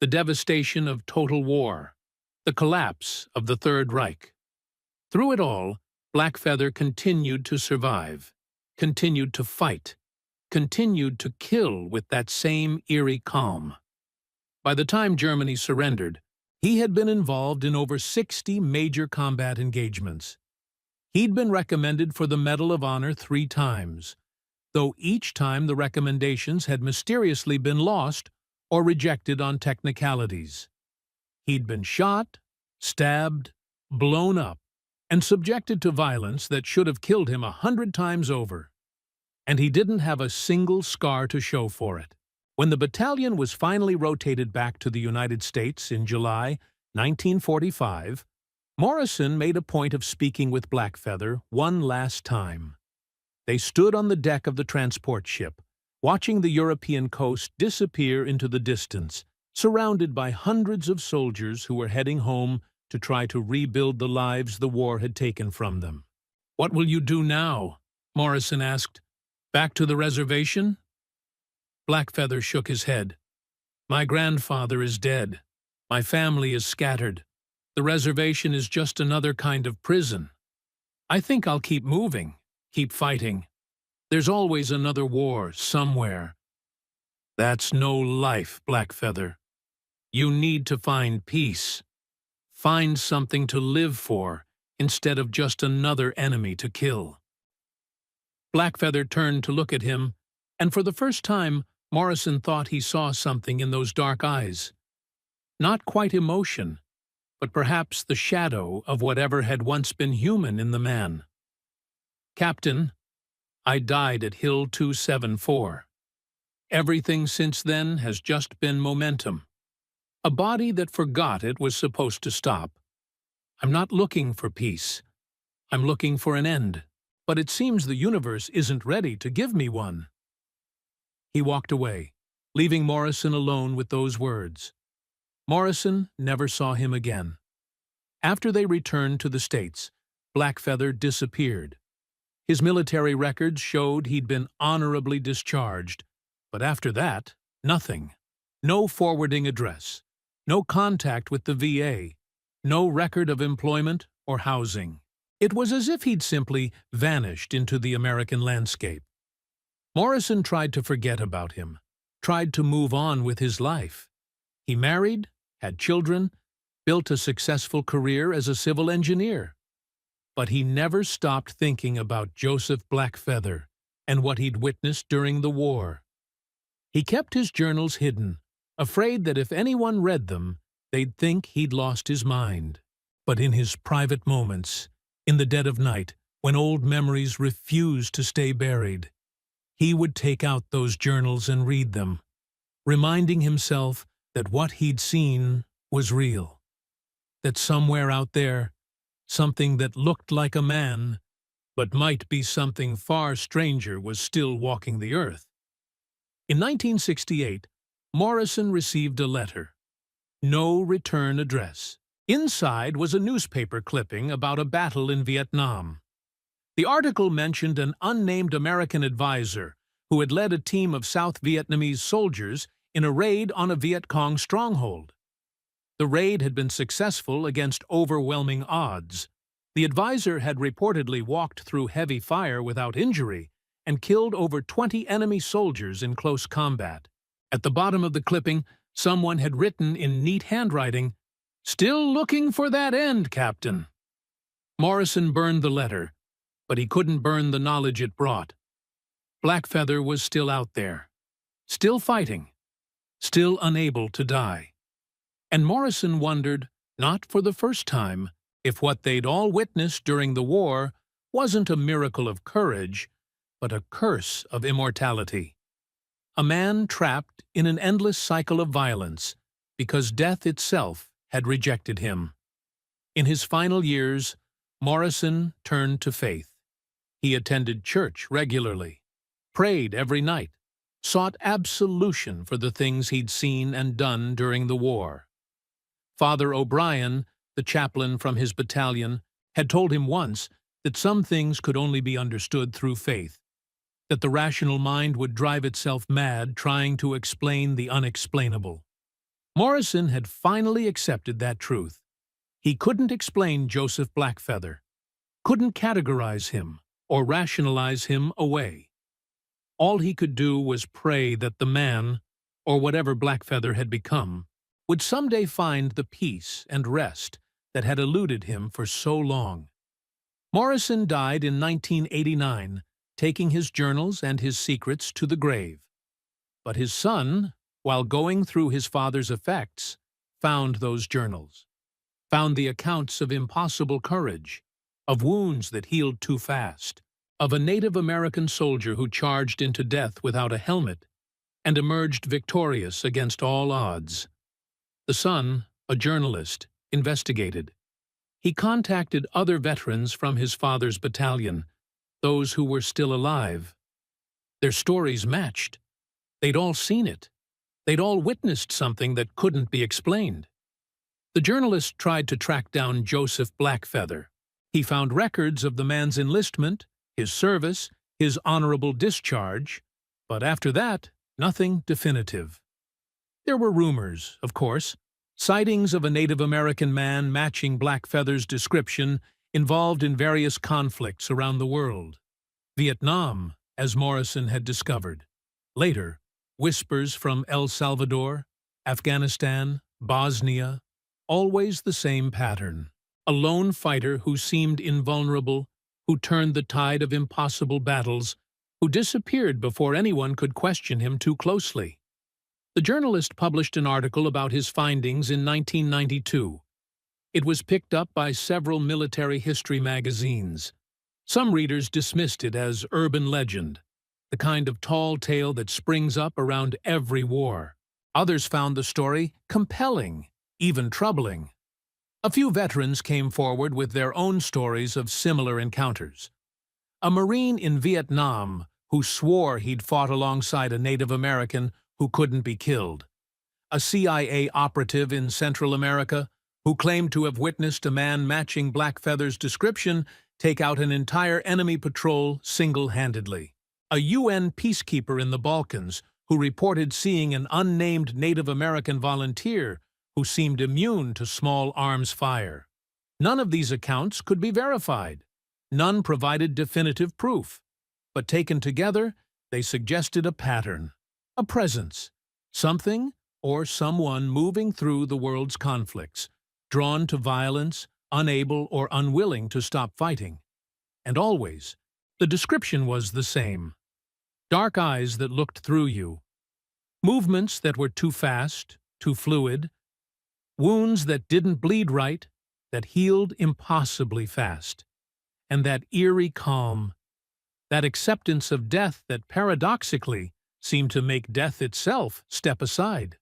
the devastation of total war, the collapse of the Third Reich. Through it all, Blackfeather continued to survive, continued to fight, continued to kill with that same eerie calm. By the time Germany surrendered, he had been involved in over 60 major combat engagements. He'd been recommended for the Medal of Honor 3 times, though each time the recommendations had mysteriously been lost or rejected on technicalities. He'd been shot, stabbed, blown up, and subjected to violence that should have killed him 100 times over. And he didn't have a single scar to show for it. When the battalion was finally rotated back to the United States in July 1945, Morrison made a point of speaking with Blackfeather one last time. They stood on the deck of the transport ship, watching the European coast disappear into the distance, surrounded by hundreds of soldiers who were heading home to try to rebuild the lives the war had taken from them. "What will you do now?" Morrison asked. "Back to the reservation?" Blackfeather shook his head. "My grandfather is dead. My family is scattered. The reservation is just another kind of prison. I think I'll keep moving, keep fighting. There's always another war somewhere." "That's no life, Blackfeather. You need to find peace. Find something to live for instead of just another enemy to kill." Blackfeather turned to look at him, and for the first time, Morrison thought he saw something in those dark eyes. Not quite emotion, but perhaps the shadow of whatever had once been human in the man. "Captain, I died at Hill 274. Everything since then has just been momentum. A body that forgot it was supposed to stop. I'm not looking for peace. I'm looking for an end, but it seems the universe isn't ready to give me one." He walked away, leaving Morrison alone with those words. Morrison never saw him again. After they returned to the States, Blackfeather disappeared. His military records showed he'd been honorably discharged, but after that, nothing. No forwarding address, no contact with the VA, no record of employment or housing. It was as if he'd simply vanished into the American landscape. Morrison tried to forget about him, tried to move on with his life. He married, had children, built a successful career as a civil engineer. But he never stopped thinking about Joseph Blackfeather and what he'd witnessed during the war. He kept his journals hidden, afraid that if anyone read them, they'd think he'd lost his mind. But in his private moments, in the dead of night, when old memories refused to stay buried, he would take out those journals and read them, reminding himself that what he'd seen was real, that somewhere out there, something that looked like a man, but might be something far stranger, was still walking the earth. In 1968, Morrison received a letter. No return address. Inside was a newspaper clipping about a battle in Vietnam. The article mentioned an unnamed American advisor who had led a team of South Vietnamese soldiers in a raid on a Viet Cong stronghold. The raid had been successful against overwhelming odds. The advisor had reportedly walked through heavy fire without injury and killed over 20 enemy soldiers in close combat. At the bottom of the clipping, someone had written in neat handwriting, "Still looking for that end, Captain." Morrison burned the letter, but he couldn't burn the knowledge it brought. Blackfeather was still out there, still fighting, still unable to die. And Morrison wondered, not for the first time, if what they'd all witnessed during the war wasn't a miracle of courage, but a curse of immortality. A man trapped in an endless cycle of violence because death itself had rejected him. In his final years, Morrison turned to faith. He attended church regularly, prayed every night, sought absolution for the things he'd seen and done during the war. Father O'Brien, the chaplain from his battalion, had told him once that some things could only be understood through faith, that the rational mind would drive itself mad trying to explain the unexplainable. Morrison had finally accepted that truth. He couldn't explain Joseph Blackfeather, couldn't categorize him or rationalize him away. All he could do was pray that the man, or whatever Blackfeather had become, would someday find the peace and rest that had eluded him for so long. Morrison died in 1989, taking his journals and his secrets to the grave. But his son, while going through his father's effects, found those journals, found the accounts of impossible courage, of wounds that healed too fast, of a Native American soldier who charged into death without a helmet and emerged victorious against all odds. The son, a journalist, investigated. He contacted other veterans from his father's battalion, those who were still alive. Their stories matched. They'd all seen it. They'd all witnessed something that couldn't be explained. The journalist tried to track down Joseph Blackfeather. He found records of the man's enlistment, his service, his honorable discharge, but after that, nothing definitive. There were rumors, of course, sightings of a Native American man matching Blackfeather's description involved in various conflicts around the world. Vietnam, as Morrison had discovered. Later, whispers from El Salvador, Afghanistan, Bosnia, always the same pattern. A lone fighter who seemed invulnerable, who turned the tide of impossible battles, who disappeared before anyone could question him too closely. The journalist published an article about his findings in 1992. It was picked up by several military history magazines. Some readers dismissed it as urban legend, the kind of tall tale that springs up around every war. Others found the story compelling, even troubling. A few veterans came forward with their own stories of similar encounters. A Marine in Vietnam who swore he'd fought alongside a Native American who couldn't be killed. A CIA operative in Central America who claimed to have witnessed a man matching Blackfeather's description take out an entire enemy patrol single-handedly. A UN peacekeeper in the Balkans who reported seeing an unnamed Native American volunteer who seemed immune to small arms fire. None of these accounts could be verified. None provided definitive proof. But taken together, they suggested a pattern. A presence, something or someone moving through the world's conflicts, drawn to violence, unable or unwilling to stop fighting. And always, the description was the same. Dark eyes that looked through you, movements that were too fast, too fluid, wounds that didn't bleed right, that healed impossibly fast, and that eerie calm, that acceptance of death that paradoxically seemed to make death itself step aside.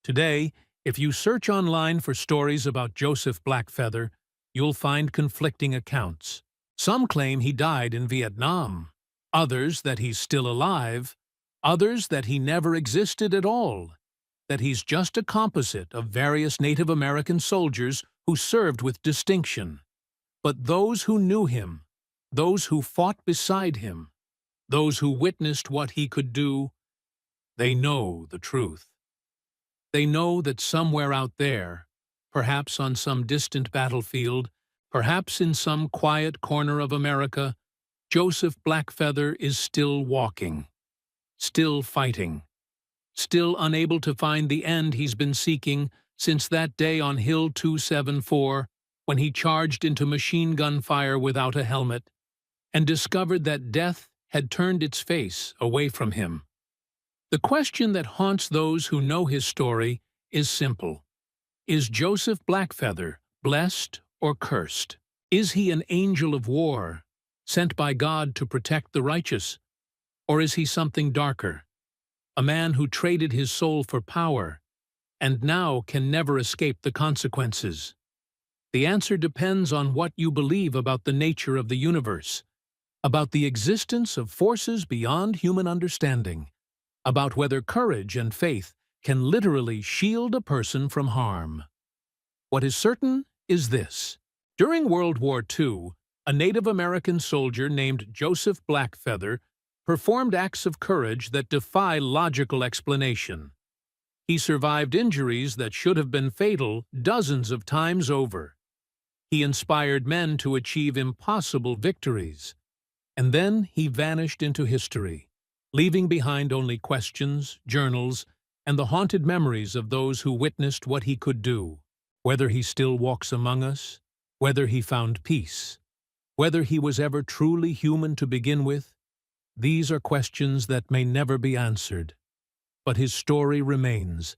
Today, if you search online for stories about Joseph Blackfeather, you'll find conflicting accounts. Some claim he died in Vietnam, others that he's still alive, others that he never existed at all, that he's just a composite of various Native American soldiers who served with distinction. But those who knew him, those who fought beside him, those who witnessed what he could do, they know the truth. They know that somewhere out there, perhaps on some distant battlefield, perhaps in some quiet corner of America, Joseph Blackfeather is still walking, still fighting, still unable to find the end he's been seeking since that day on Hill 274 when he charged into machine gun fire without a helmet and discovered that death had turned its face away from him. The question that haunts those who know his story is simple. Is Joseph Blackfeather blessed or cursed? Is he an angel of war, sent by God to protect the righteous? Or is he something darker? A man who traded his soul for power, and now can never escape the consequences? The answer depends on what you believe about the nature of the universe, about the existence of forces beyond human understanding, about whether courage and faith can literally shield a person from harm. What is certain is this. During World War II, a Native American soldier named Joseph Blackfeather performed acts of courage that defy logical explanation. He survived injuries that should have been fatal dozens of times over. He inspired men to achieve impossible victories. And then he vanished into history, leaving behind only questions, journals, and the haunted memories of those who witnessed what he could do. Whether he still walks among us, whether he found peace, whether he was ever truly human to begin with, these are questions that may never be answered. But his story remains,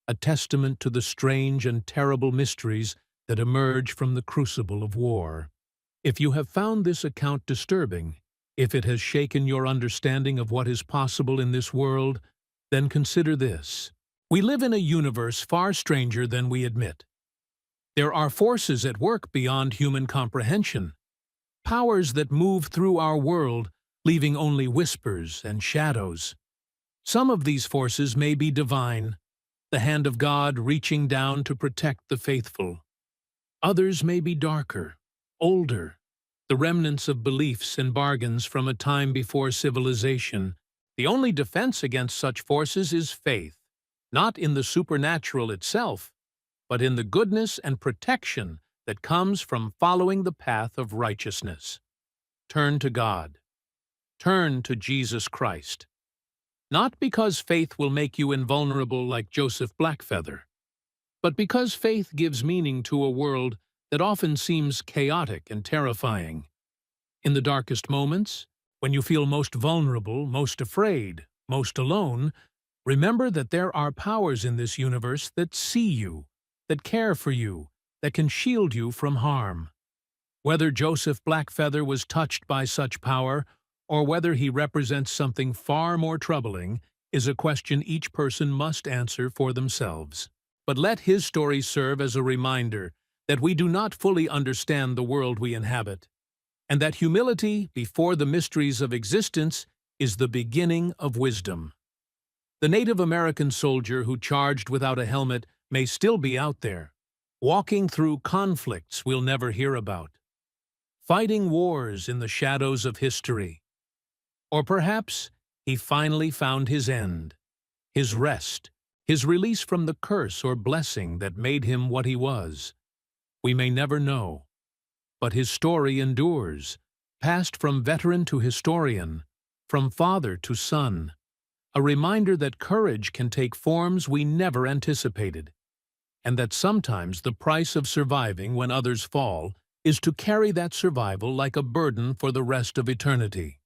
a testament to the strange and terrible mysteries that emerge from the crucible of war. If you have found this account disturbing, if it has shaken your understanding of what is possible in this world, then consider this. We live in a universe far stranger than we admit. There are forces at work beyond human comprehension, powers that move through our world, leaving only whispers and shadows. Some of these forces may be divine, the hand of God reaching down to protect the faithful. Others may be darker, older, the remnants of beliefs and bargains from a time before civilization. The only defense against such forces is faith, not in the supernatural itself, but in the goodness and protection that comes from following the path of righteousness. Turn to God. Turn to Jesus Christ. Not because faith will make you invulnerable like Joseph Blackfeather, but because faith gives meaning to a world that often seems chaotic and terrifying. In the darkest moments, when you feel most vulnerable, most afraid, most alone, remember that there are powers in this universe that see you, that care for you, that can shield you from harm. Whether Joseph Blackfeather was touched by such power, or whether he represents something far more troubling, is a question each person must answer for themselves. But let his story serve as a reminder that we do not fully understand the world we inhabit, and that humility before the mysteries of existence is the beginning of wisdom. The Native American soldier who charged without a helmet may still be out there, walking through conflicts we'll never hear about, fighting wars in the shadows of history. Or perhaps he finally found his end, his rest, his release from the curse or blessing that made him what he was. We may never know, but his story endures, passed from veteran to historian, from father to son, a reminder that courage can take forms we never anticipated, and that sometimes the price of surviving when others fall is to carry that survival like a burden for the rest of eternity.